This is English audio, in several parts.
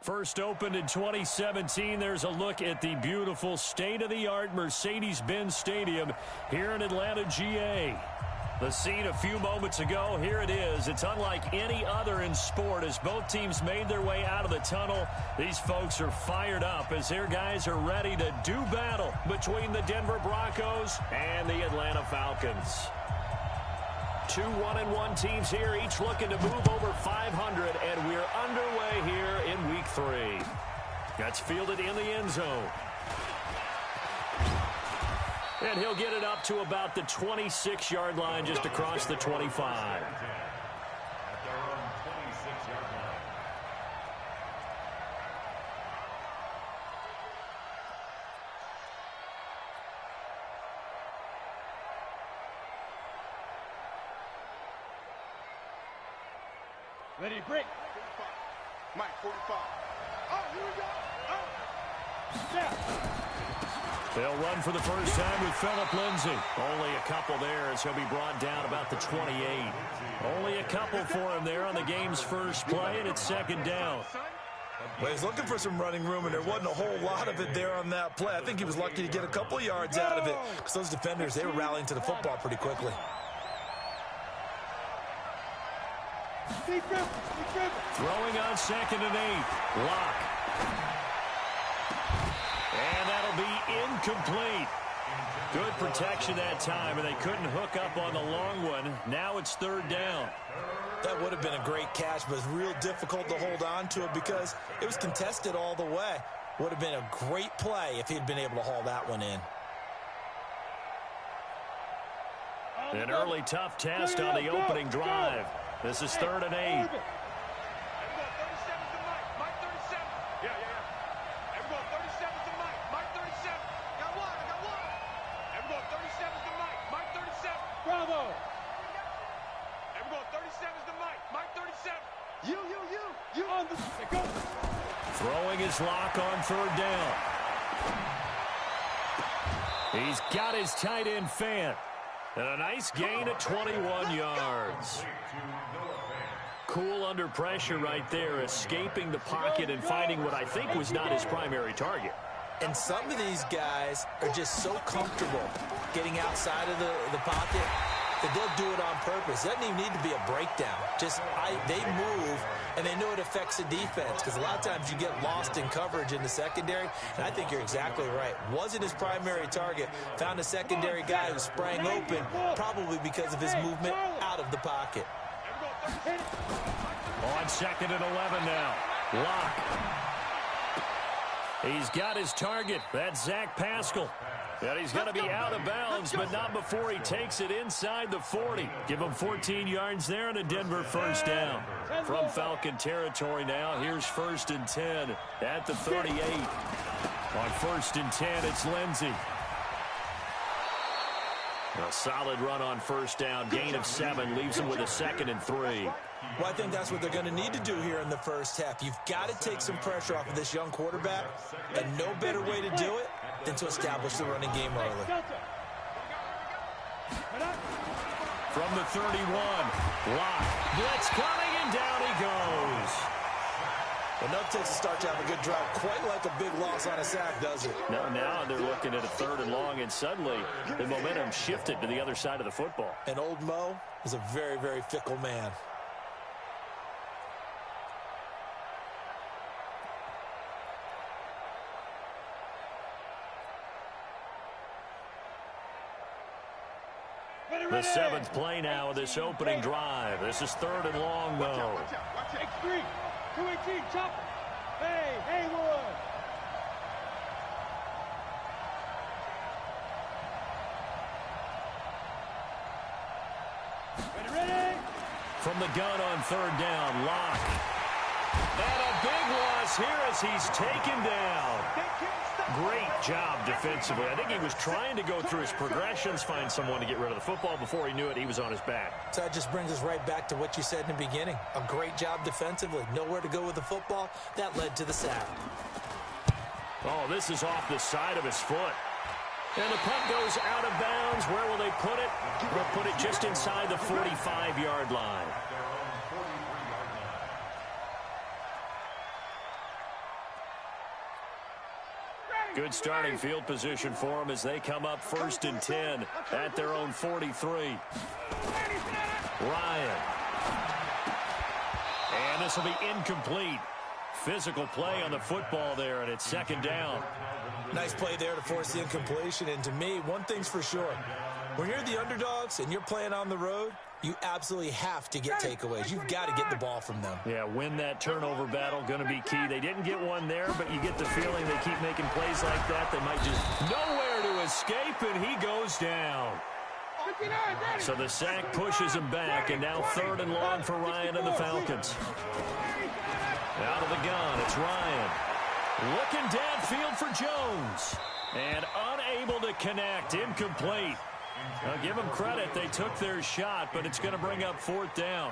First opened in 2017, there's a look at the beautiful state-of-the-art Mercedes-Benz Stadium here in Atlanta, GA. The scene a few moments ago, here it is. It's unlike any other in sport as both teams made their way out of the tunnel. These folks are fired up as their guys are ready to do battle between the Denver Broncos and the Atlanta Falcons. Two 1-1 teams here, each looking to move over 500, and we're underway here in Week 3. That's fielded in the end zone. And he'll get it up to about the 26-yard line just across the 25. Ready to break. Mike, 45. Oh, here we go. Oh. Yeah. They'll run for the first time with Phillip Lindsay. Only a couple there as he'll be brought down about the 28. Only a couple for him there on the game's first play, and it's second down. Well, he's looking for some running room, and there wasn't a whole lot of it there on that play. I think he was lucky to get a couple of yards out of it because those defenders, they were rallying to the football pretty quickly. Throwing on 2nd and 8. Lock. And that'll be incomplete. Good protection that time, and they couldn't hook up on the long one. Now it's 3rd down. That would have been a great catch, but it's real difficult to hold on to it because it was contested all the way. Would have been a great play if he'd been able to haul that one in. An early tough test on the opening drive. This is 3rd and 8. Bravo. Everyone, 37's the mic. Mike 37. You On the go. Throwing his lock on 3rd down. He's got his tight end Fant. And a nice gain at 21 yards. Cool under pressure right there, escaping the pocket and finding what I think was not his primary target. And some of these guys are just so comfortable getting outside of the pocket that they'll do it on purpose. It doesn't even need to be a breakdown. They move, and they know it affects the defense because a lot of times you get lost in coverage in the secondary, and I think you're exactly right. Wasn't his primary target. Found a secondary guy who sprang open, probably because of his movement out of the pocket. On 2nd and 11 now. Lock. He's got his target. That's Zach Pascal. And he's going to be out of bounds, but not before he takes it inside the 40. Give him 14 yards there and a Denver first down. From Falcon territory now, here's 1st and 10 at the 38. On 1st and 10, it's Lindsay. A solid run on 1st down. Gain of 7 leaves him with a 2nd and 3. Well, I think that's what they're going to need to do here in the first half. You've got to take some pressure off of this young quarterback, and no better way to do it than to establish the running game early. From the 31, Lock. Blitz coming, and down he goes. Enough takes to start to have a good drive. Quite like a big loss on a sack, does it? No, now they're looking at a 3rd and long, and suddenly the momentum shifted to the other side of the football. And old Mo is a very, very fickle man. The 7th play now of this opening drive. This is 3rd and long, though. X3, 218, chop. Hey, Haywood. Ready. From the gun on 3rd down, Lock. And a big loss here as he's taken down. Great job defensively. I think he was trying to go through his progressions, find someone to get rid of the football. Before he knew it, he was on his back. So that just brings us right back to what you said in the beginning. A great job defensively. Nowhere to go with the football. That led to the sack. Oh, this is off the side of his foot. And the punt goes out of bounds. Where will they put it? They'll put it just inside the 45-yard line. Good starting field position for them as they come up 1st and 10 at their own 43. Ryan. And this will be incomplete. Physical play on the football there, and it's 2nd down. Nice play there to force the incompletion. And to me, one thing's for sure. When you're the underdogs and you're playing on the road, you absolutely have to get takeaways. You've got to get the ball from them. Yeah, win that turnover battle, going to be key. They didn't get one there, but you get the feeling they keep making plays like that. They might just nowhere to escape, and he goes down. So the sack pushes him back, and now 3rd and long for Ryan and the Falcons. Out of the gun, it's Ryan. Looking downfield for Jones. And unable to connect, incomplete. I'll give them credit. They took their shot, but it's going to bring up 4th down.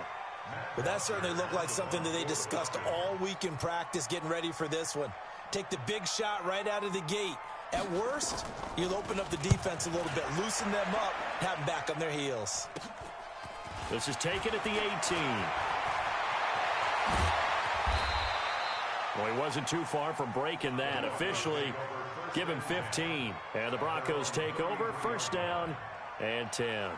Well, that certainly looked like something that they discussed all week in practice getting ready for this one. Take the big shot right out of the gate. At worst, you'll open up the defense a little bit, loosen them up, have them back on their heels. This is taken at the 18. Well, he wasn't too far from breaking that. Officially, give him 15. And the Broncos take over. 1st down and 10.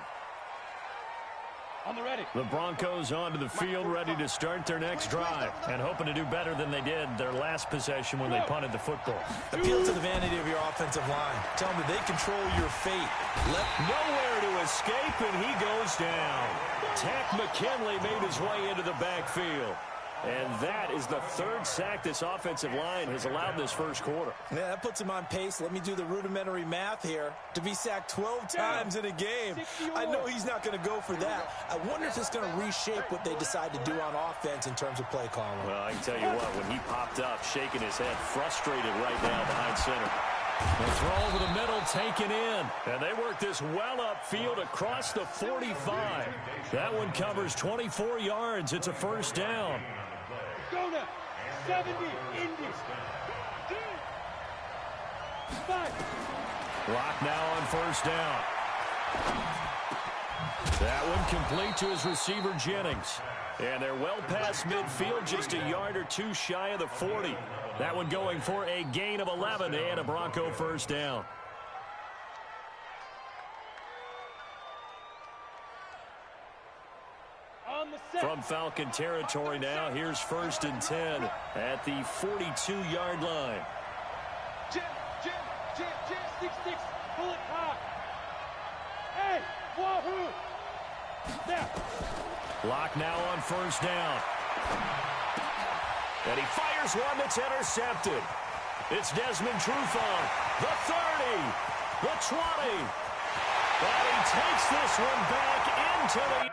On the ready. The Broncos onto the field, ready to start their next drive, and hoping to do better than they did their last possession when they punted the football. Appeal to the vanity of your offensive line. Tell them that they control your fate. Nowhere to escape, and he goes down. Takk McKinley made his way into the backfield. And that is the 3rd sack this offensive line has allowed this 1st quarter. Yeah, that puts him on pace. Let me do the rudimentary math here. To be sacked 12 times in a game, I know he's not going to go for that. I wonder if it's going to reshape what they decide to do on offense in terms of play calling. Well, I can tell you what, when he popped up, shaking his head, frustrated right now behind center. The throw over the middle, taken in. And they work this well upfield across the 45. That one covers 24 yards. It's a 1st down. Go now. 70. Indy. 5. Clock now on 1st down. That one complete to his receiver, Jennings. And they're well past midfield, just a yard or two shy of the 40. That one going for a gain of 11 and a Bronco 1st down. From Falcon territory now, here's 1st and 10 at the 42-yard line. Jim, 6-6, pull it high. Hey, wahoo! Snap. Clock now on 1st down. And he fires one that's intercepted. It's Desmond Trufant, the 30, the 20. And he takes this one back into the...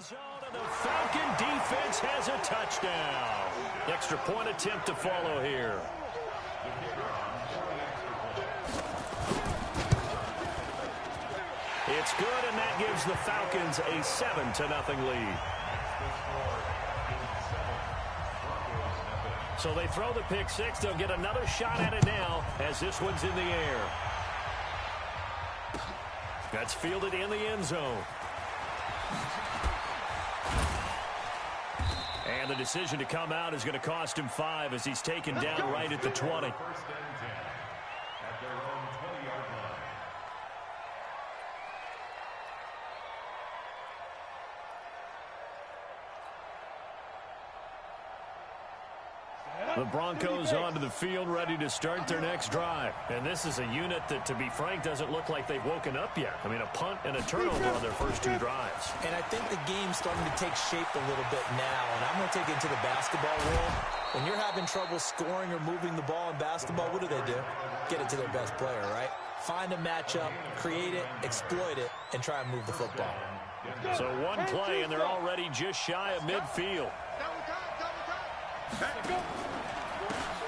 zone, and the Falcon defense has a touchdown. Extra point attempt to follow here. It's good, and that gives the Falcons a 7-0 lead. So they throw the pick six. They'll get another shot at it now as this one's in the air. That's fielded in the end zone. And the decision to come out is going to cost him 5 as he's taken down right at the 20. The Broncos onto the field, ready to start their next drive. And this is a unit that, to be frank, doesn't look like they've woken up yet. I mean, a punt and a turnover on their first 2 drives. And I think the game's starting to take shape a little bit now. And I'm going to take it into the basketball world. When you're having trouble scoring or moving the ball in basketball, what do? Get it to their best player, right? Find a matchup, create it, exploit it, and try and move the football. So one play, and they're already just shy of midfield.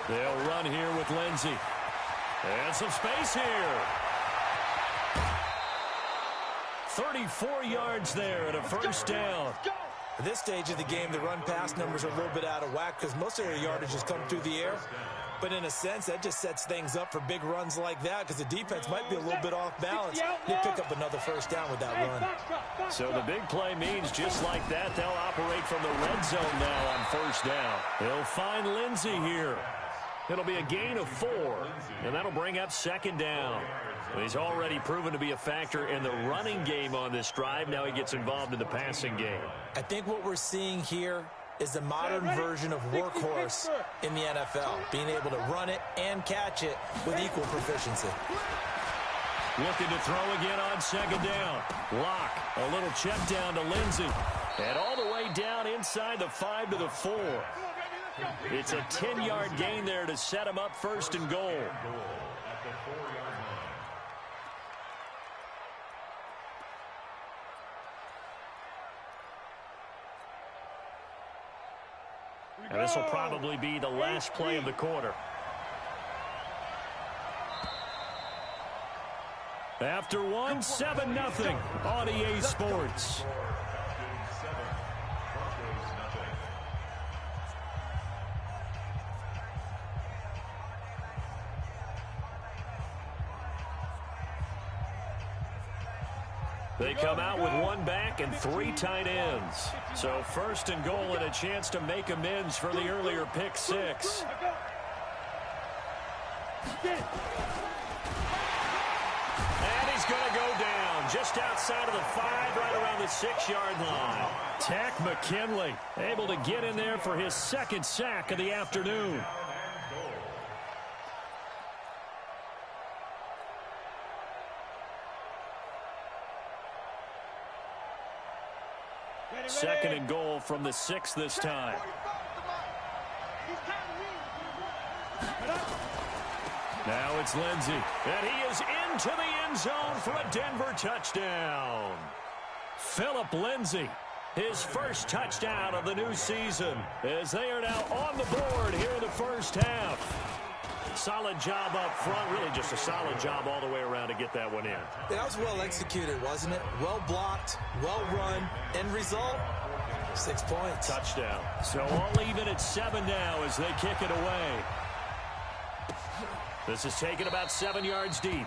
They'll run here with Lindsey. And some space here. 34 yards there and a first down. At this stage of the game, the run-pass numbers are a little bit out of whack because most of their yardage has come through the air. But in a sense, that just sets things up for big runs like that because the defense might be a little bit off balance. They pick up another first down with that run. So the big play means just like that, they'll operate from the red zone now on first down. They'll find Lindsey here. It'll be a gain of 4, and that'll bring up second down. He's already proven to be a factor in the running game on this drive. Now he gets involved in the passing game. I think what we're seeing here is the modern version of workhorse in the NFL, being able to run it and catch it with equal proficiency. Looking to throw again on second down. Lock, a little check down to Lindsey. And all the way down inside the 5 to the 4. It's a 10-yard gain there to set him up first and goal. And this will probably be the last play of the quarter. After one, 7-0 on EA Sports. They come out with one back and 3 tight ends. So first and goal and a chance to make amends for the earlier pick 6. And he's going to go down just outside of the 5, right around the 6-yard line. Takk McKinley able to get in there for his second sack of the afternoon. Second and goal from the 6 this time. Now it's Lindsey, and he is into the end zone for a Denver touchdown. Phillip Lindsay, his first touchdown of the new season, as they are now on the board here in the first half. Solid job up front, really just a solid job all the way around to get that one in. That was well executed, wasn't it? Well blocked, well run. End result, 6 points. Touchdown. So all even at 7 now as they kick it away. This is taken about 7 yards deep.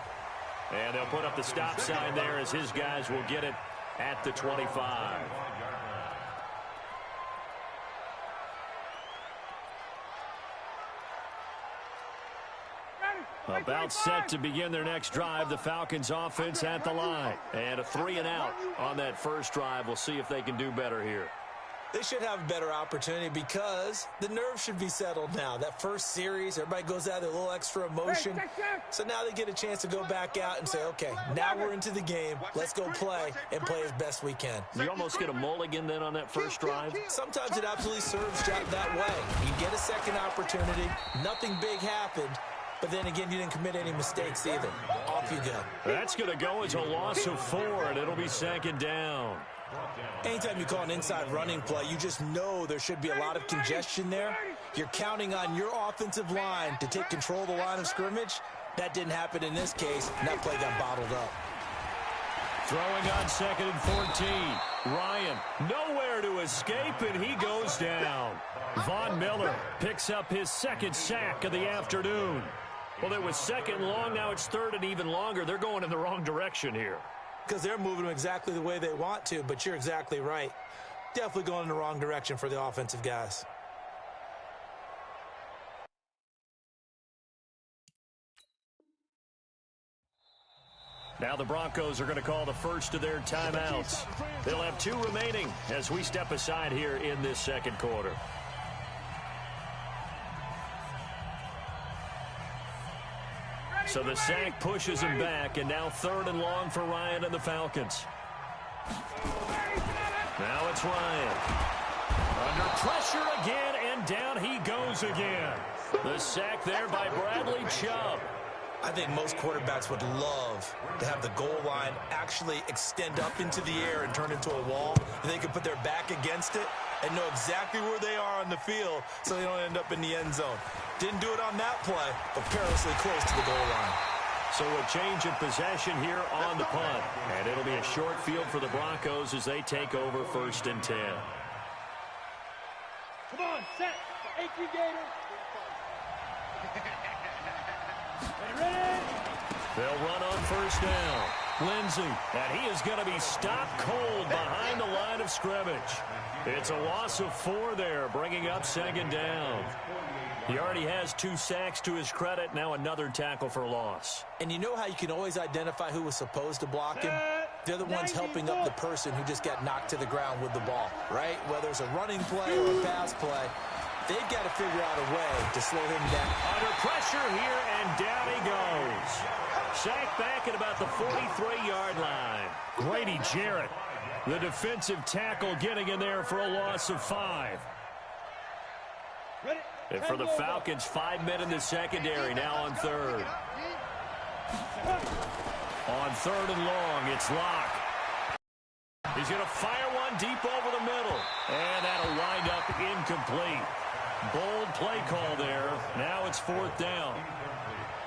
And they'll put up the stop sign there as his guys will get it at the 25. About set to begin their next drive. The Falcons offense at the line. And a 3-and-out on that first drive. We'll see if they can do better here. They should have a better opportunity because the nerves should be settled now. That first series, everybody goes out with a little extra emotion. So now they get a chance to go back out and say, okay, now we're into the game. Let's go play and play as best we can. You almost get a mulligan then on that first drive? Sometimes it absolutely serves that way. You get a second opportunity. Nothing big happened. But then again, you didn't commit any mistakes either. Off you go. That's going to go as a loss of 4, and it'll be second down. Anytime you call an inside running play, you just know there should be a lot of congestion there. You're counting on your offensive line to take control of the line of scrimmage. That didn't happen in this case, and that play got bottled up. Throwing on second and 14. Ryan, nowhere to escape, and he goes down. Von Miller picks up his second sack of the afternoon. Well, it was second long, now it's third and even longer. They're going in the wrong direction here. Because they're moving them exactly the way they want to, but you're exactly right. Definitely going in the wrong direction for the offensive guys. Now the Broncos are going to call the first of their timeouts. They'll have 2 remaining as we step aside here in this second quarter. So the sack pushes him back, and now 3rd and long for Ryan and the Falcons. Now it's Ryan. Under pressure again, and down he goes again. The sack there by Bradley Chubb. I think most quarterbacks would love to have the goal line actually extend up into the air and turn into a wall, and they could put their back against it and know exactly where they are on the field so they don't end up in the end zone. Didn't do it on that play, but perilously close to the goal line. So a change of possession here on the punt, and it'll be a short field for the Broncos as they take over 1st and 10. Come on, set. 18 Gators. Ready? They'll run on 1st down. Lindsey, and he is going to be stopped cold behind the line of scrimmage. It's a loss of 4 there, bringing up 2nd down. He already has 2 sacks to his credit, now another tackle for loss. And you know how you can always identify who was supposed to block him? They're the ones helping up the person who just got knocked to the ground with the ball, right? Whether it's a running play or a pass play, they've got to figure out a way to slow him down. Under pressure here, and down he goes. Sacked back at about the 43-yard line. Grady Jarrett, the defensive tackle, getting in there for a loss of 5. Ready? And for the Falcons, 5 men in the secondary, now on 3rd. On 3rd and long, it's Locke. He's going to fire one deep over the middle. And that'll wind up incomplete. Bold play call there. Now it's 4th down.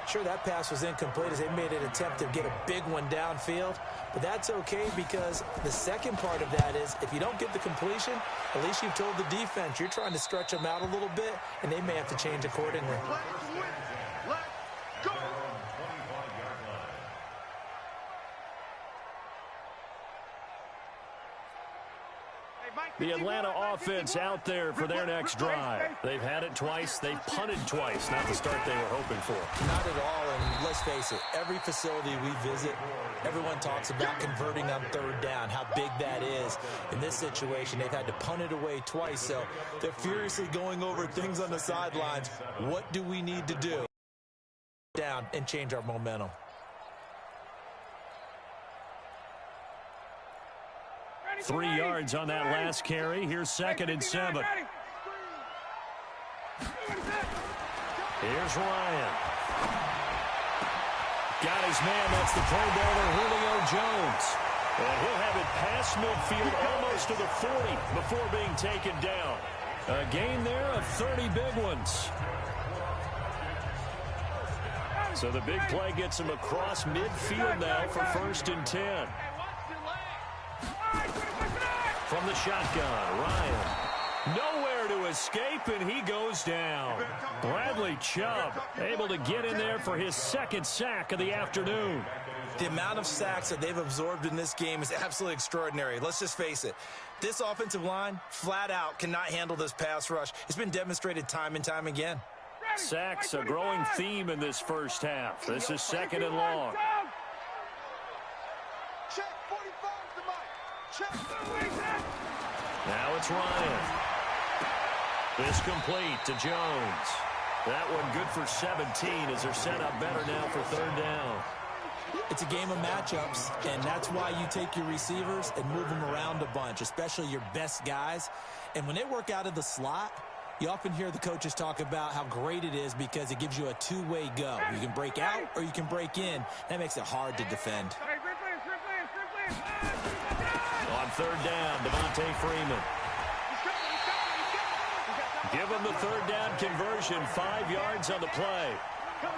Sure, that pass was incomplete as they made an attempt to get a big one downfield. But that's okay because the second part of that is if you don't get the completion, at least you've told the defense you're trying to stretch them out a little bit, and they may have to change accordingly. Let's go. The Atlanta offense out there for their next drive. They've had it twice. They've punted twice. Not the start they were hoping for. Not at all, and let's face it, every facility we visit, everyone talks about converting on 3rd down, how big that is. In this situation, they've had to punt it away twice, so they're furiously going over things on the sidelines. What do we need to do? Down and change our momentum. Ready, 3 yards on that last carry. Here's 2nd and 7. Here's Ryan. Got his man. That's the Pro Bowler, Julio Jones. And he'll have it past midfield almost to the 40 before being taken down. A gain there of 30 big ones. So the big play gets him across midfield now for 1st and 10. From the shotgun, Ryan. Nowhere to escape, and he goes down. Bradley Chubb able to get in there for his 2nd sack of the afternoon. The amount of sacks that they've absorbed in this game is absolutely extraordinary. Let's just face it. This offensive line, flat out, cannot handle this pass rush. It's been demonstrated time and time again. Sacks, a growing theme in this first half. This is 2nd and long. Check 45 the mic. Check. Now it's Ryan. This complete to Jones. That one good for 17 as they're set up better now for 3rd down. It's a game of matchups, and that's why you take your receivers and move them around a bunch, especially your best guys. And when they work out of the slot, you often hear the coaches talk about how great it is because it gives you a two-way go. You can break out or you can break in. That makes it hard to defend. On 3rd down, Devontae Freeman. Give him the 3rd down conversion, 5 yards on the play.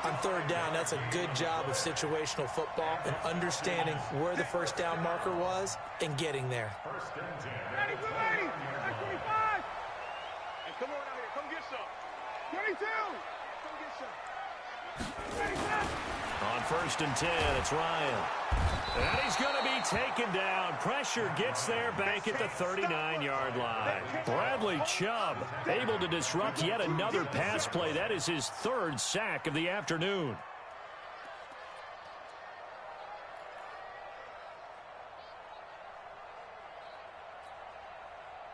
On 3rd down, that's a good job of situational football and understanding where the 1st down marker was and getting there. Ready, 25. And come on out here. Come get some. 22. Come get some. On 1st and 10, it's Ryan. And he's going to be taken down. Pressure gets there back at the 39-yard line. Bradley Chubb able to disrupt yet another pass play. That is his 3rd sack of the afternoon.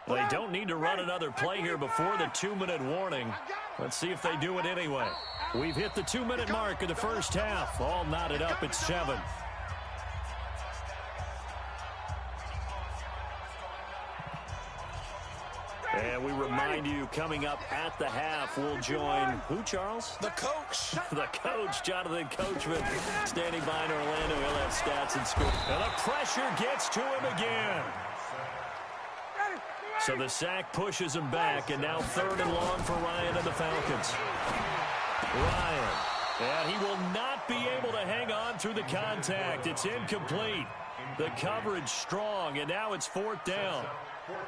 They don't need to run another play here before the 2-minute warning. Let's see if they do it anyway. We've hit the 2-minute mark of the first half. All knotted up at 7. And we remind you, coming up at the half, we'll join who, Charles? The coach. The coach, Jonathan Coachman, standing by in Orlando. He'll have stats and score. And the pressure gets to him again. So the sack pushes him back, and now 3rd and long for Ryan and the Falcons. Ryan, and he will not be able to hang on through the contact. It's incomplete. The coverage strong, and now it's 4th down.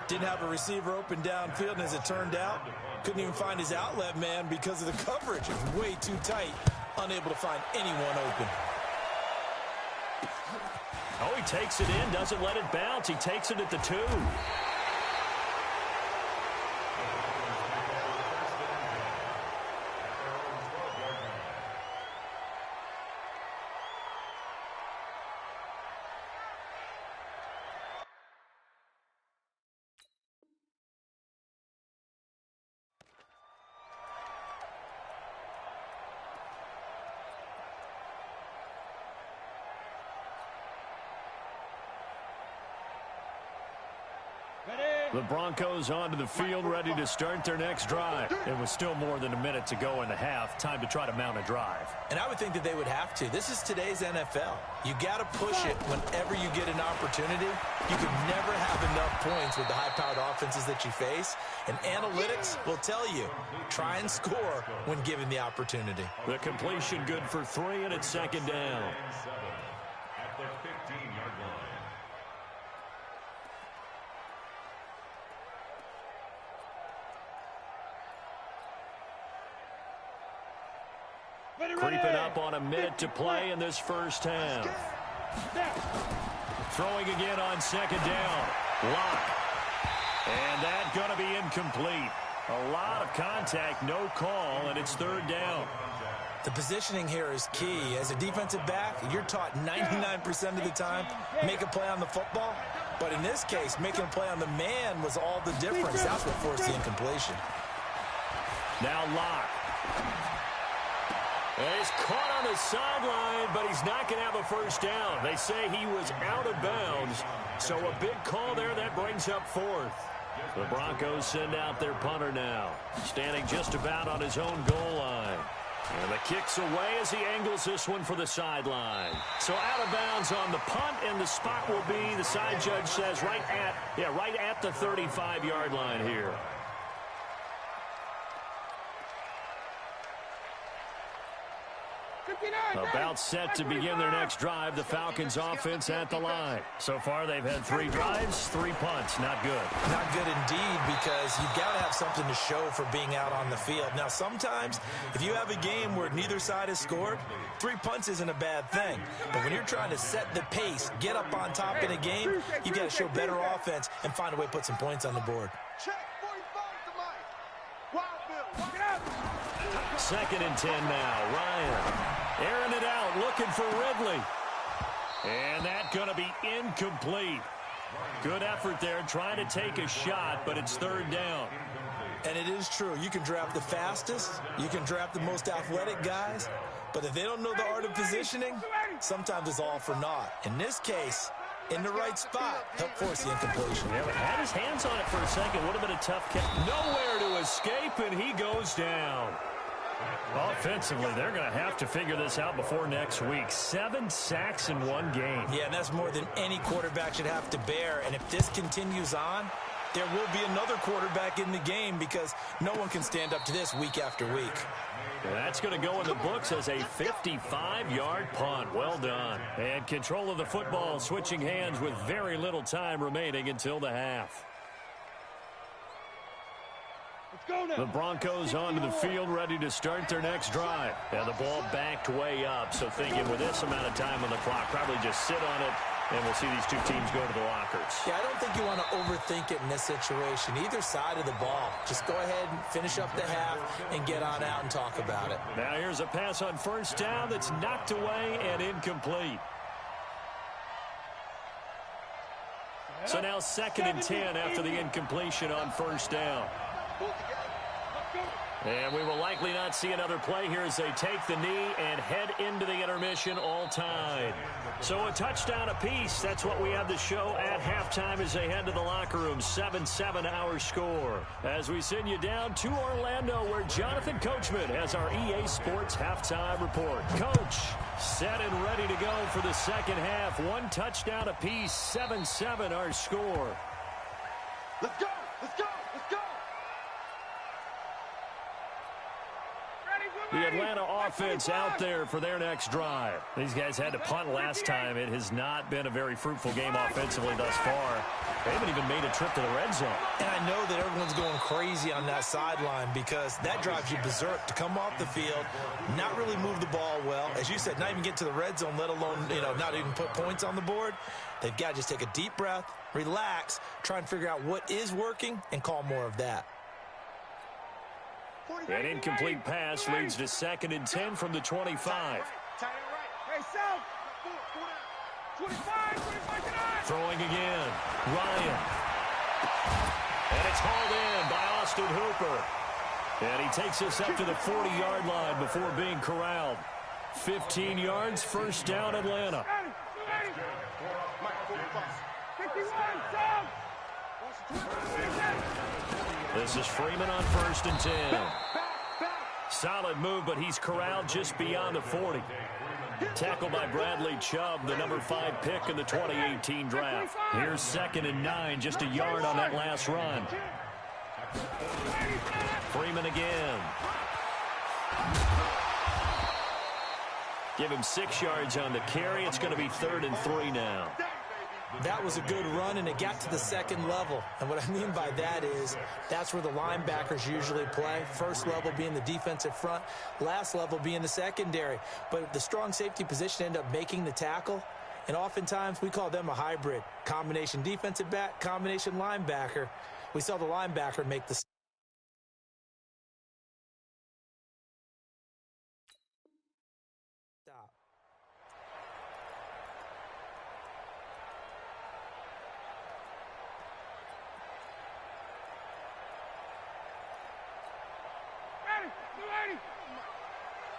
Didn't have a receiver open downfield, and as it turned out, couldn't even find his outlet man because of the coverage. It was way too tight, unable to find anyone open. Oh, he takes it in, doesn't let it bounce. He takes it at the 2. The Broncos onto the field, ready to start their next drive. It was still more than a minute to go in the half. Time to try to mount a drive. And I would think that they would have to. This is today's NFL. You got to push it whenever you get an opportunity. You can never have enough points with the high-powered offenses that you face. And analytics will tell you, try and score when given the opportunity. The completion good for 3, and it's 2nd down. At the 15-yard line. Creeping up on a minute to play in this first half. Throwing again on 2nd down. Lock. And that's going to be incomplete. A lot of contact, no call, and it's 3rd down. The positioning here is key. As a defensive back, you're taught 99% of the time, make a play on the football. But in this case, making a play on the man was all the difference. That's what forced the incompletion. Now Lock. And he's caught on the sideline, but he's not going to have a first down. They say he was out of bounds, so a big call there. That brings up 4th. The Broncos send out their punter now, standing just about on his own goal line. And the kick's away as he angles this one for the sideline. So out of bounds on the punt, and the spot will be, the side judge says, right at the 35-yard line here. About set to begin their next drive, the Falcons offense at the line. So far, they've had 3 drives, 3 punts. Not good. Not good indeed, because you've got to have something to show for being out on the field. Now, sometimes, if you have a game where neither side has scored, 3 punts isn't a bad thing. But when you're trying to set the pace, get up on top in a game, you've got to show better offense and find a way to put some points on the board. Check 45 to Mike. Wild Bill. 2nd and 10 now. Ryan airing it out, looking for Ridley. And that's going to be incomplete. Good effort there, trying to take a shot, but it's 3rd down. And it is true. You can draft the fastest. You can draft the most athletic guys. But if they don't know the art of positioning, sometimes it's all for naught. In this case, in the right spot, help force the incompletion. Yeah, but had his hands on it for a second. Would have been a tough catch. Nowhere to escape, and he goes down. Offensively, they're going to have to figure this out before next week. 7 sacks in 1 game. Yeah, and that's more than any quarterback should have to bear. And if this continues on, there will be another quarterback in the game, because no one can stand up to this week after week. And that's going to go in the books as a 55-yard punt. Well done. And control of the football switching hands with very little time remaining until the half. The Broncos onto the field, ready to start their next drive. And the ball backed way up, so thinking with this amount of time on the clock, probably just sit on it, and we'll see these 2 teams go to the lockers. Yeah, I don't think you want to overthink it in this situation. Either side of the ball. Just go ahead and finish up the half and get on out and talk about it. Now here's a pass on 1st down that's knocked away and incomplete. So now 2nd and 10 after the incompletion on 1st down. And we will likely not see another play here as they take the knee and head into the intermission all tied. So a touchdown apiece. That's what we have to show at halftime as they head to the locker room. 7-7 our score. As we send you down to Orlando where Jonathan Coachman has our EA Sports halftime report. Coach, set and ready to go for the second half. One touchdown apiece. 7-7 our score. Let's go! Let's go! Let's go! The Atlanta offense out there for their next drive. These guys had to punt last time. It has not been a very fruitful game offensively thus far. They haven't even made a trip to the red zone. And I know that everyone's going crazy on that sideline because that drives you berserk to come off the field, not really move the ball well. As you said, not even get to the red zone, let alone, not even put points on the board. They've got to just take a deep breath, relax, try and figure out what is working, and call more of that. An incomplete pass leads to 2nd and 10 from the 25. Hey, South. 25. Throwing again. Ryan. And it's hauled in by Austin Hooper. And he takes us up to the 40-yard line before being corralled. 15 yards, first down, Atlanta. 51, South. This is Freeman on 1st and 10. Solid move, but he's corralled just beyond the 40. Tackled by Bradley Chubb, the number 5 pick in the 2018 draft. Here's 2nd and 9, just a yard on that last run. Freeman again. Give him 6 yards on the carry. It's going to be 3rd and 3 now. That was a good run, and it got to the 2nd level. And what I mean by that is that's where the linebackers usually play. First level being the defensive front, last level being the secondary. But the strong safety position ended up making the tackle, and oftentimes we call them a hybrid. Combination defensive back, combination linebacker. We saw the linebacker make the stop.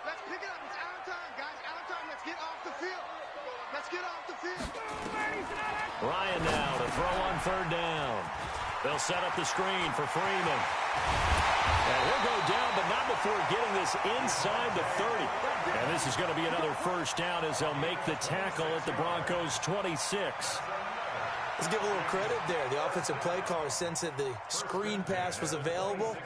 Let's pick it up. It's out of time, guys. Out of time. Let's get off the field. Let's get off the field. Ryan now to throw on 3rd down. They'll set up the screen for Freeman. And he'll go down, but not before getting this inside the 30. And this is going to be another first down as they'll make the tackle at the Broncos' 26. Let's give a little credit there. The offensive play caller sensed that the screen pass was available.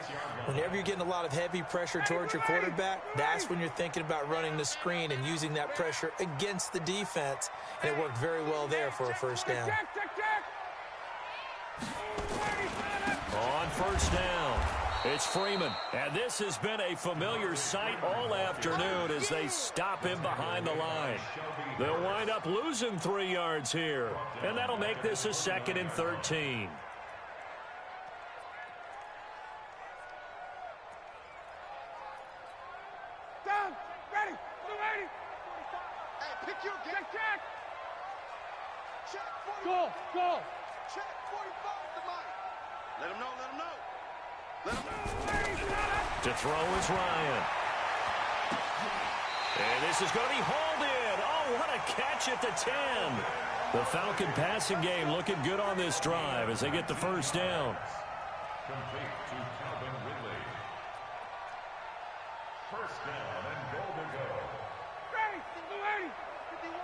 Whenever you're getting a lot of heavy pressure towards your quarterback, that's when you're thinking about running the screen and using that pressure against the defense. And it worked very well there for a first down. On 1st down, it's Freeman. And this has been a familiar sight all afternoon as they stop him behind the line. They'll wind up losing 3 yards here. And that'll make this a 2nd and 13. Down. Ready. Hey, pick your game. Check. Check 45. Go. Check 45 to Mike. Let him know. Let him know. To throw is Ryan. And this is going to be hauled in. Oh, what a catch at the 10. The Falcon passing game looking good on this drive as they get the first down. Complete to Calvin Ridley. First down and goal to go. Ready. 51.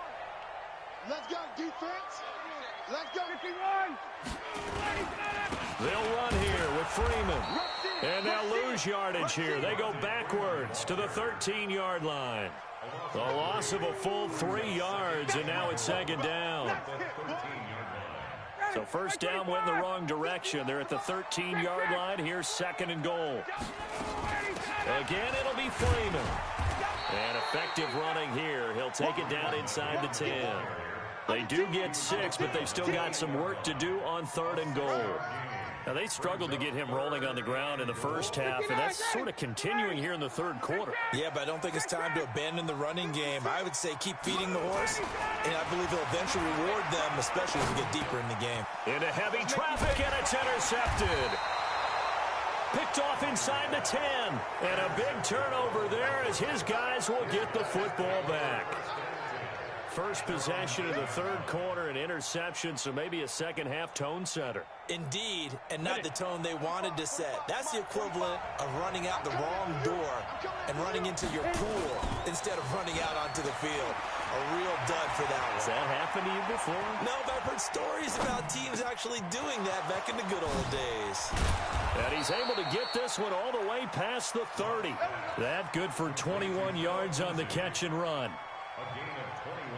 Let's go, defense. Let's go. 51. They'll run here with Freeman. And they'll lose yardage here. They go backwards to the 13-yard line. The loss of a full 3 yards, and now it's 2nd down. So first down went in the wrong direction. They're at the 13-yard line. Here's 2nd and goal. Again, it'll be Freeman. And effective running here. He'll take it down inside the 10. They do get 6, but they've still got some work to do on 3rd and goal. Now, they struggled to get him rolling on the ground in the first half, and that's sort of continuing here in the 3rd quarter. Yeah, but I don't think it's time to abandon the running game. I would say keep feeding the horse, and I believe he'll eventually reward them, especially as we get deeper in the game. Into heavy traffic, and it's intercepted. picked off inside the 10. And a big turnover there as his guys will get the football back. First possession of the third quarter, an interception, so maybe a second-half tone setter. Indeed, and not the tone they wanted to set. That's the equivalent of running out the wrong door and running into your pool instead of running out onto the field. A real dud for that one. Has that happened to you before? No, but I've heard stories about teams actually doing that back in the good old days. And he's able to get this one all the way past the 30. That good for 21 yards on the catch and run.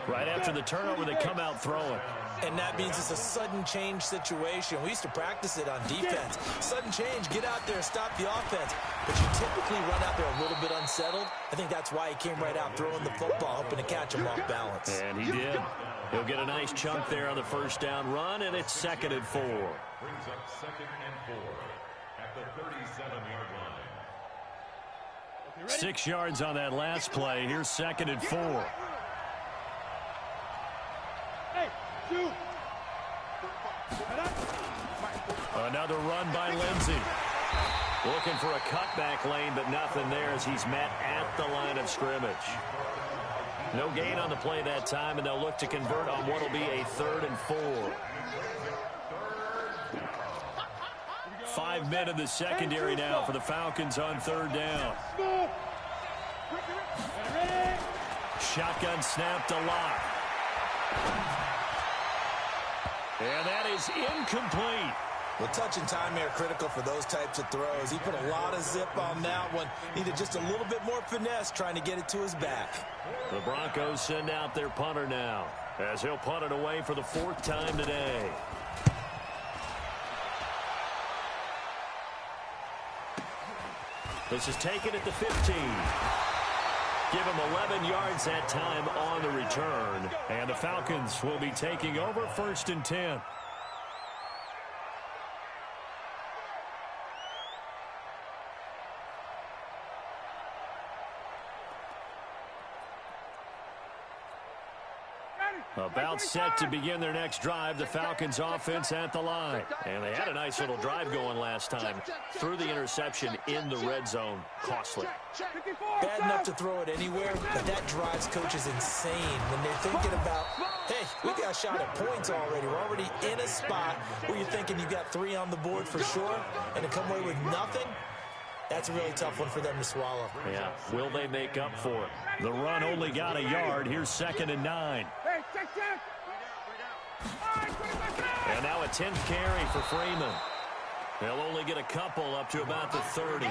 Right after the turnover, they come out throwing. And that means it's a sudden change situation. We used to practice it on defense. Sudden change, get out there, stop the offense. But you typically run out there a little bit unsettled. I think that's why he came right out throwing the football, hoping to catch him off balance. And he did. He'll get a nice chunk there on the first down run, and it's 2nd and 4. Brings up 2nd and 4 at the 37-yard line. 6 yards on that last play. Here's 2nd and 4. Another run by Lindsey. Looking for a cutback lane, but nothing there as he's met at the line of scrimmage. No gain on the play that time, and they'll look to convert on what will be a 3rd and 4. 5 men in the secondary now for the Falcons on 3rd down. Shotgun snap to Locke. And that is incomplete. Well, touch and time are critical for those types of throws. He put a lot of zip on that one. Needed just a little bit more finesse trying to get it to his back. The Broncos send out their punter now as he'll punt it away for the 4th time today. This is taken at the 15. Give him 11 yards that time on the return. And the Falcons will be taking over 1st and 10. About set to begin their next drive, the Falcons offense at the line. And they had a nice little drive going last time. Threw the interception in the red zone. Costly. Bad enough to throw it anywhere, but that drives coaches insane when they're thinking about, hey, we got a shot at points already. We're already in a spot where you're thinking you got 3 on the board for sure, and to come away with nothing, that's a really tough one for them to swallow. Yeah, will they make up for it? The run only got a yard. Here's 2nd and 9. And now a 10th carry for Freeman. They'll only get a couple up to about the 30.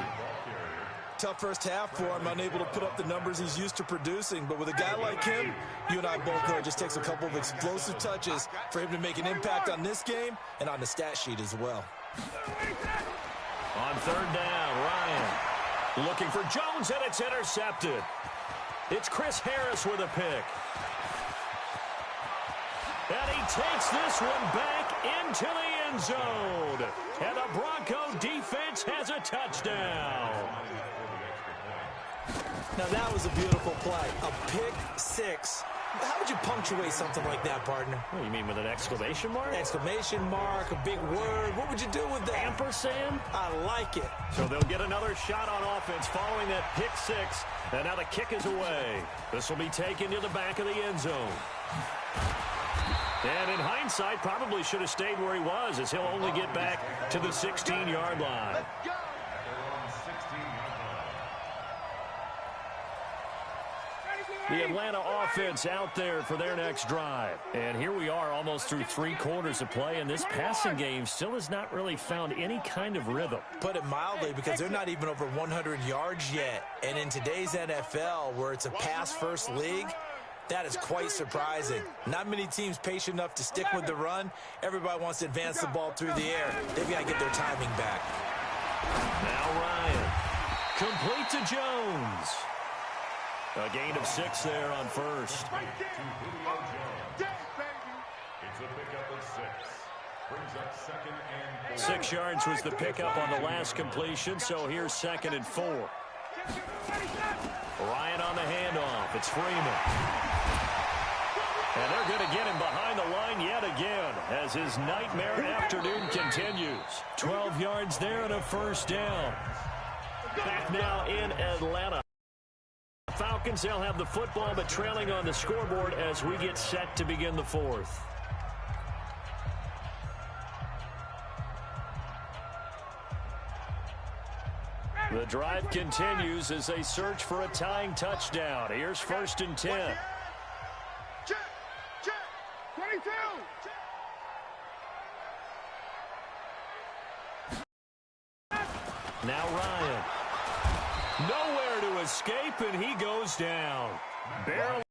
Tough first half for him, unable to put up the numbers he's used to producing. But with a guy like him, you and I both know it just takes a couple of explosive touches for him to make an impact on this game and on the stat sheet as well. On 3rd down, Ryan looking for Jones, and it's intercepted. It's Chris Harris with a pick. And he takes this one back into the end zone. And the Bronco defense has a touchdown. Now that was a beautiful play. A pick 6. How would you punctuate something like that, partner? What do you mean, with an exclamation mark? Exclamation mark, a big word. What would you do with that? Ampersand? I like it. So they'll get another shot on offense following that pick 6. And now the kick is away. This will be taken to the back of the end zone. And in hindsight, probably should have stayed where he was, as he'll only get back to the 16-yard line. The Atlanta offense out there for their next drive. And here we are almost through 3 quarters of play, and this passing game still has not really found any kind of rhythm. Put it mildly, because they're not even over 100 yards yet. And in today's NFL, where it's a pass-first league, that is quite surprising. Not many teams patient enough to stick with the run. Everybody wants to advance the ball through the air. They've got to get their timing back. Now Ryan. Complete to Jones. A gain of 6 there on first. It's a pickup of 6. Brings up 2nd and 4. 6 yards was the pickup on the last completion, so here's 2nd and 4. Ryan on the handoff. It's Freeman. And they're going to get him behind the line yet again as his nightmare afternoon continues. 12 yards there and a first down. Back now in Atlanta. Falcons, they'll have the football, but trailing on the scoreboard as we get set to begin the fourth. The drive continues as they search for a tying touchdown. Here's 1st and 10. Check, check. 22. Now Ryan. Nowhere to escape, and he goes down. Barely.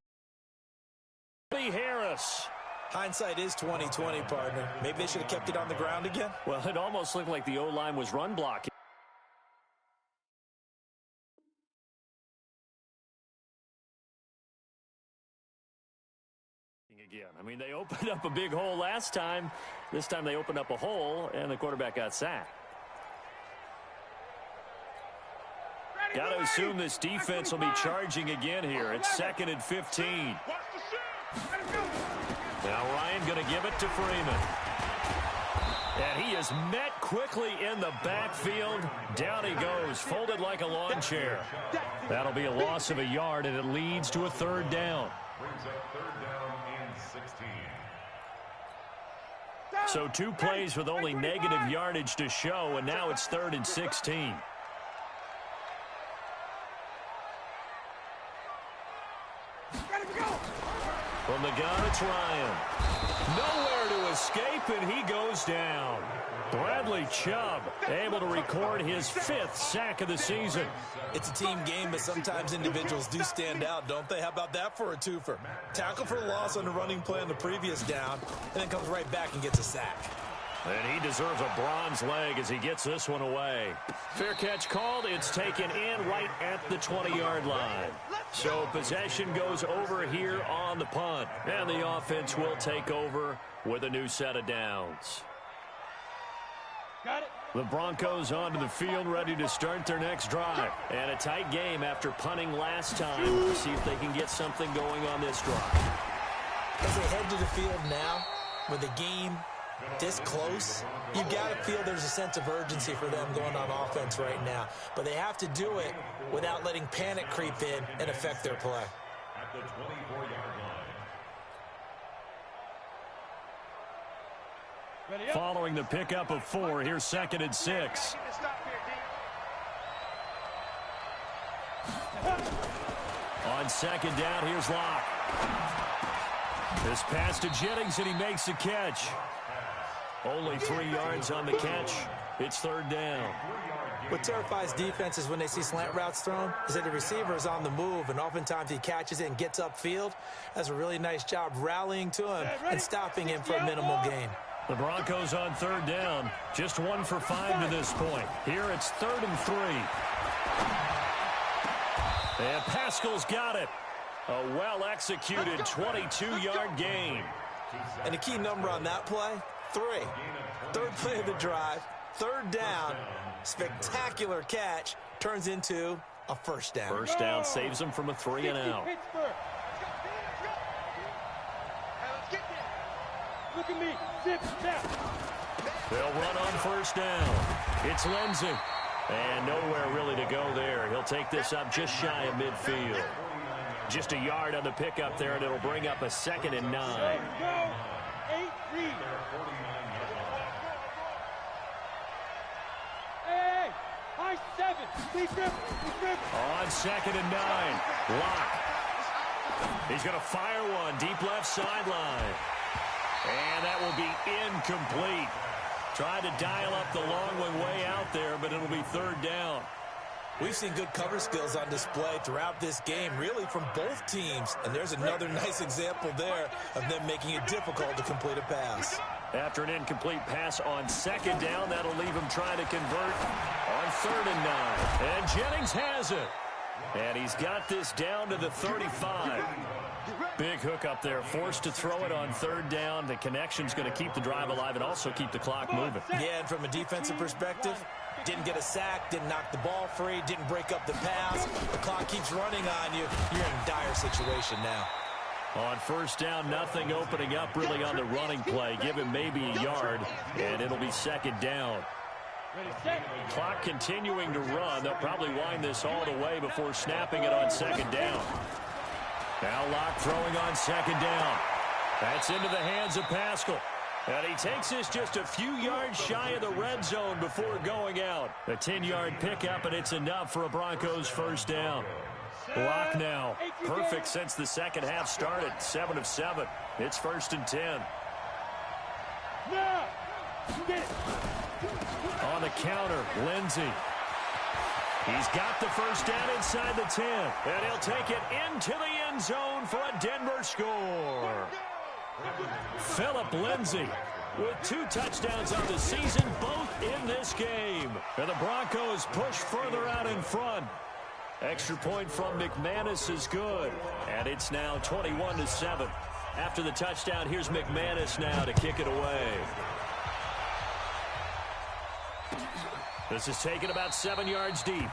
Harris. Hindsight is 20/20, partner. Maybe they should have kept it on the ground again. Well, it almost looked like the O-line was run blocking. Again. I mean, they opened up a big hole last time. This time they opened up a hole, and the quarterback got sacked. Got to assume this defense will be charging again here. It's 2nd and 15. Now Ryan going to give it to Freeman. And he is met quickly in the backfield. Down he goes, folded like a lawn chair. That'll be a loss of a yard, and it leads to a 3rd down. Brings up 3rd down and 16. So 2 plays with only negative yardage to show, and now it's 3rd and 16. From the gun, it's Ryan. Nowhere to escape, and he goes down. Bradley Chubb able to record his 5th sack of the season. It's a team game, but sometimes individuals do stand out, don't they? How about that for a twofer? Tackle for a loss on the running play on the previous down, and then comes right back and gets a sack. And he deserves a bronze leg as he gets this one away. Fair catch called. It's taken in right at the 20-yard line. So possession goes over here on the punt. And the offense will take over with a new set of downs. Got it. The Broncos onto the field, ready to start their next drive. And a tight game after punting last time. See if they can get something going on this drive. As they head to the field now, with the game this close, you got to feel there's a sense of urgency for them going on offense right now. But they have to do it without letting panic creep in and affect their play. At the 24-yard line. Following the pickup of 4, here's 2nd and 6. On 2nd down, here's Locke. This pass to Jennings, and he makes the catch. Only 3 yards on the catch. It's 3rd down. What terrifies defenses when they see slant routes thrown is that the receiver is on the move, and oftentimes he catches it and gets upfield. Does a really nice job rallying to him and stopping him for a minimal gain. The Broncos on 3rd down. Just 1 for 5 to this point. Here it's 3rd and 3. And Pascal's got it. A well-executed 22-yard gain. And the key number on that play, 3. 3rd play of the drive, 3rd down, spectacular catch, turns into a 1st down. 1st down saves them from a 3 and out. Look at me. Zip, snap. They'll run on 1st down. It's Lindsey. And nowhere really to go there. He'll take this up just shy of midfield. Just a yard on the pickup there, and it'll bring up a 2nd and 9. Go. 8-3. Hey, high 7. Deep rip. On 2nd and 9. Locke. He's going to fire one deep left sideline. And that will be incomplete. Tried to dial up the long one way out there, but it'll be 3rd down. We've seen good cover skills on display throughout this game, really from both teams. And there's another nice example there of them making it difficult to complete a pass. After an incomplete pass on 2nd down, that'll leave him trying to convert on 3rd and 9. And Jennings has it. And he's got this down to the 35. Big hook up there, forced to throw it on 3rd down. The connection's going to keep the drive alive and also keep the clock moving. Yeah, and from a defensive perspective, didn't get a sack, didn't knock the ball free, didn't break up the pass. The clock keeps running on you. You're in a dire situation now. On first down, nothing opening up really on the running play. Give him maybe a yard, and it'll be second down. Clock continuing to run. They'll probably wind this all the way before snapping it on second down. Now Locke throwing on second down. That's into the hands of Pascal. And he takes this just a few yards shy of the red zone before going out. A 10-yard pickup, and it's enough for a Broncos first down. Locke now, perfect since the second half started, 7 of 7. It's 1st and 10. On the counter, Lindsey. He's got the first down inside the 10, and he'll take it into the end zone for a Denver score. Philip Lindsey with 2 touchdowns on the season, both in this game. And the Broncos push further out in front. Extra point from McManus is good, and it's now 21-7. After the touchdown, here's McManus now to kick it away. This is taken about 7 yards deep.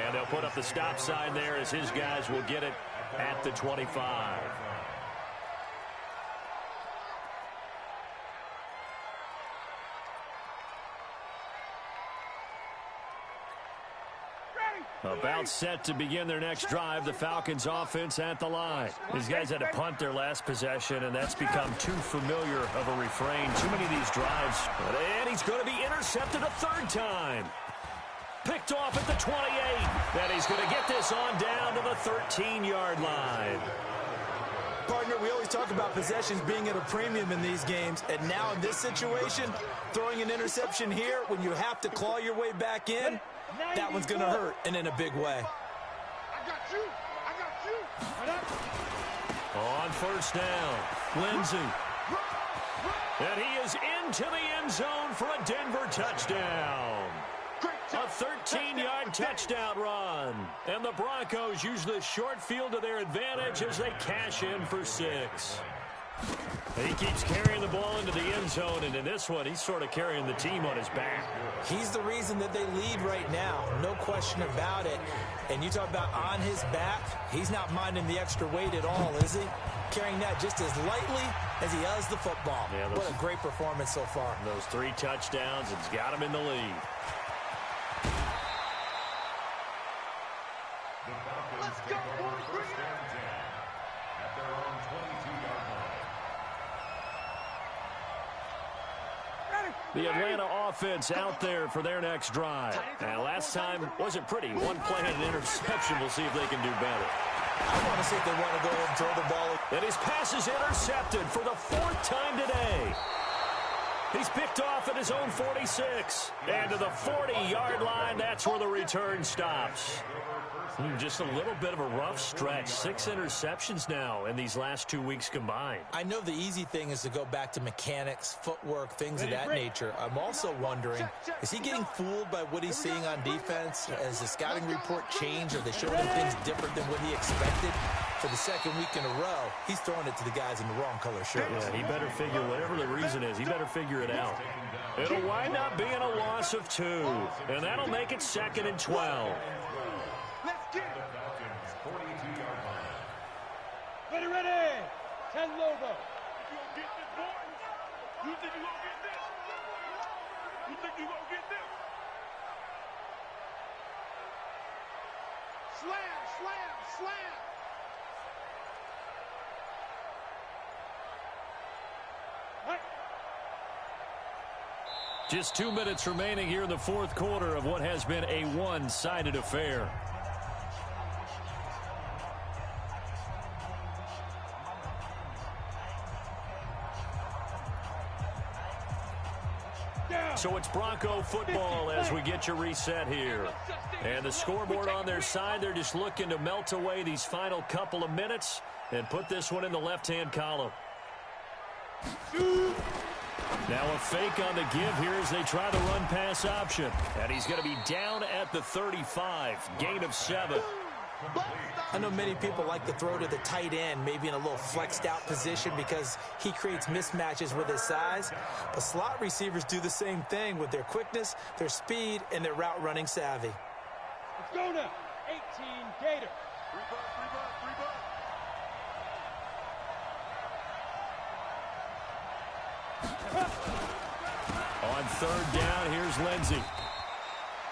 And they'll put up the stop sign there as his guys will get it at the 25. About set to begin their next drive, the Falcons offense at the line. These guys had to punt their last possession, and that's become too familiar of a refrain. Too many of these drives. And he's going to be intercepted a 3rd time. Picked off at the 28. And he's going to get this on down to the 13-yard line. Partner, we always talk about possessions being at a premium in these games, and now in this situation, throwing an interception here when you have to claw your way back in, that one's going to hurt, and in a big way. I got you. I got you. On first down, Lindsey. And he is into the end zone for a Denver touchdown. A 13-yard touchdown run. And the Broncos use the short field to their advantage as they cash in for 6. He keeps carrying the ball into the end zone, and in this one, he's sort of carrying the team on his back. He's the reason that they lead right now, no question about it. And you talk about on his back, he's not minding the extra weight at all, is he? Carrying that just as lightly as he does the football. Yeah, what a great performance so far. Those 3 touchdowns, it's got him in the lead. Let's go, boys. At their own 22-yard line. The Atlanta offense out there for their next drive. And last time wasn't pretty. 1 play and an interception. We'll see if they can do better. I want to see if they want to go ahead and throw the ball. And his pass is intercepted for the 4th time today. He's picked off at his own 46. And to the 40-yard line, that's where the return stops. Just a little bit of a rough stretch. 6 interceptions now in these last 2 weeks combined. I know the easy thing is to go back to mechanics, footwork, things of that nature. I'm also wondering, is he getting fooled by what he's seeing on defense? Has the scouting report changed? Are they showing him things different than what he expected? For the 2nd week in a row, he's throwing it to the guys in the wrong color shirts. Yeah, he better figure, whatever the reason is, he better figure it out. It'll wind up being a loss of 2, and that'll make it 2nd and 12. Let's get it. The Falcons' 42-yard line. Ready. 10 logo. You gonna get this, boy? You think you gonna get this? You think you gonna get this? Slam, slam, slam. Just 2 minutes remaining here in the 4th quarter of what has been a one-sided affair. So it's Bronco football as we get you reset here. And the scoreboard on their side, they're just looking to melt away these final couple of minutes and put this one in the left-hand column. Now a fake on the give here as they try the run-pass option. And he's going to be down at the 35, gain of 7. I know many people like to throw to the tight end, maybe in a little flexed out position because he creates mismatches with his size. But slot receivers do the same thing with their quickness, their speed, and their route running savvy. Let's go now. 18 Gator. On third down, here's Lindsey.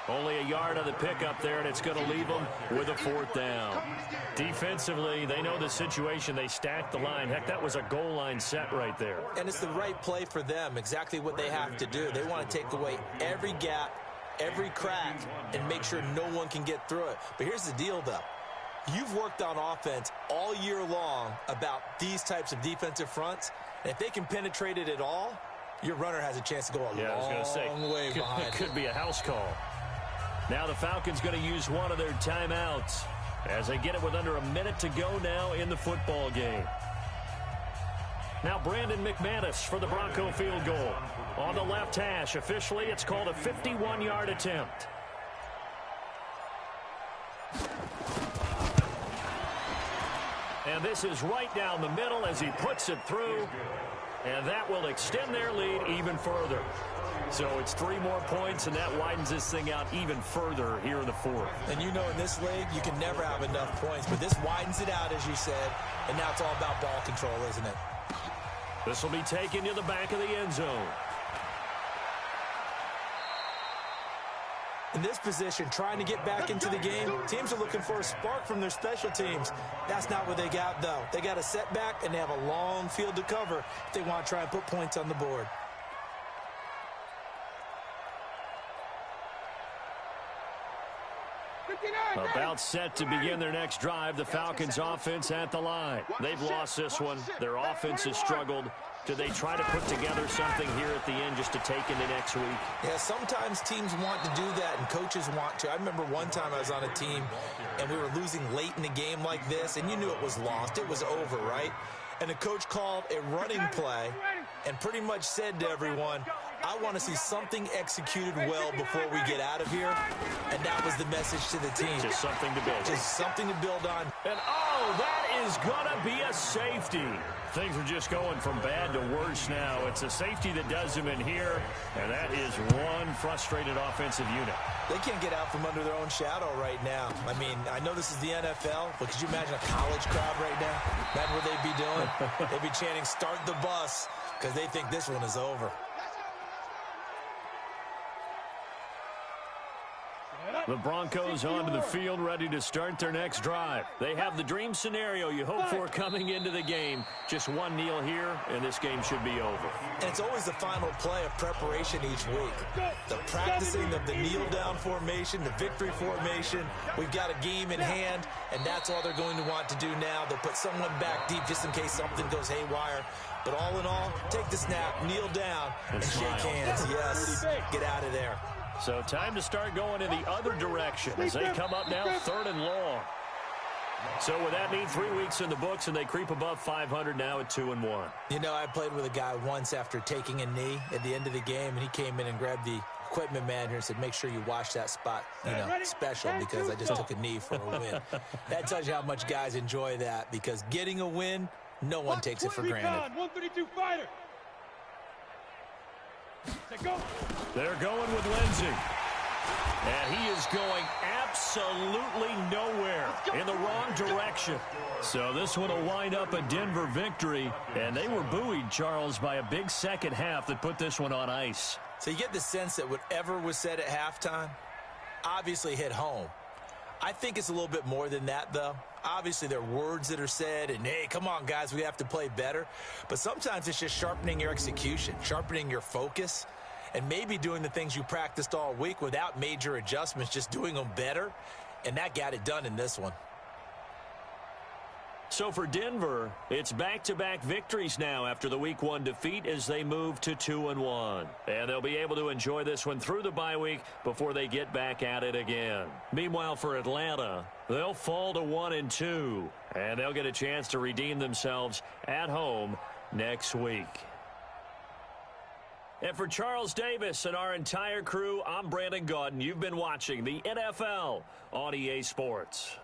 Only a yard on the pickup there, and it's going to leave them with a fourth down. Defensively, they know the situation. They stacked the line. Heck, that was a goal line set right there. And it's the right play for them, exactly what they have to do. They want to take away every gap, every crack, and make sure no one can get through it. But here's the deal, though. You've worked on offense all year long about these types of defensive fronts, and if they can penetrate it at all, your runner has a chance to go a long way behind. Could be a house call. Now the Falcons going to use one of their timeouts as they get it with under a minute to go now in the football game. Now Brandon McManus for the Bronco field goal. On the left hash, officially it's called a 51-yard attempt. And this is right down the middle as he puts it through. And that will extend their lead even further. So it's 3 more points, and that widens this thing out even further here in the fourth. And you know in this league, you can never have enough points, but this widens it out, as you said, and now it's all about ball control, isn't it? This will be taken to the back of the end zone. In this position, trying to get back into the game, teams are looking for a spark from their special teams. That's not what they got, though. They got a setback, and they have a long field to cover if they want to try and put points on the board. About set to begin their next drive, the Falcons offense at the line. They've lost this one. Their offense has struggled. Do they try to put together something here at the end just to take into next week? Yeah, sometimes teams want to do that and coaches want to. I remember one time I was on a team and we were losing late in the game like this, and you knew it was lost. It was over, right? And the coach called a running play and pretty much said to everyone, I want to see something executed well before we get out of here. And that was the message to the team. Just something to build. Just something to build on. And, oh, that is going to be a safety. Things are just going from bad to worse now. It's a safety that does them in here, and that is one frustrated offensive unit. They can't get out from under their own shadow right now. I mean, I know this is the NFL, but could you imagine a college crowd right now? Imagine what they'd be doing. They'd be chanting, start the bus, because they think this one is over. The Broncos onto the field, ready to start their next drive. They have the dream scenario you hope for coming into the game. Just one kneel here, and this game should be over. And it's always the final play of preparation each week. The practicing of the kneel-down formation, the victory formation. We've got a game in hand, and that's all they're going to want to do now. They'll put someone back deep just in case something goes haywire. But all in all, take the snap, kneel down, and shake hands. Yes, get out of there. So time to start going in the other direction as they come up now 3rd and long. So with that mean 3 weeks in the books, and they creep above 500 now at 2-1. You know, I played with a guy once after taking a knee at the end of the game, and he came in and grabbed the equipment manager and said, make sure you watch that spot, you know, special, because I just took a knee for a win. That tells you how much guys enjoy that, because getting a win, no one takes it for granted. 132 fighter. They're going with Lindsey. And he is going absolutely nowhere, in the wrong direction. So this one will wind up a Denver victory. And they were buoyed, Charles, by a big second half that put this one on ice. So you get the sense that whatever was said at halftime obviously hit home. I think it's a little bit more than that, though. Obviously, there are words that are said, and, hey, come on, guys, we have to play better. But sometimes it's just sharpening your execution, sharpening your focus, and maybe doing the things you practiced all week without major adjustments, just doing them better. And that got it done in this one. So for Denver, it's back-to-back victories now after the Week 1 defeat as they move to 2-1. And they'll be able to enjoy this one through the bye week before they get back at it again. Meanwhile, for Atlanta, they'll fall to 1-2. And they'll get a chance to redeem themselves at home next week. And for Charles Davis and our entire crew, I'm Brandon Gaudin. You've been watching the NFL on EA Sports.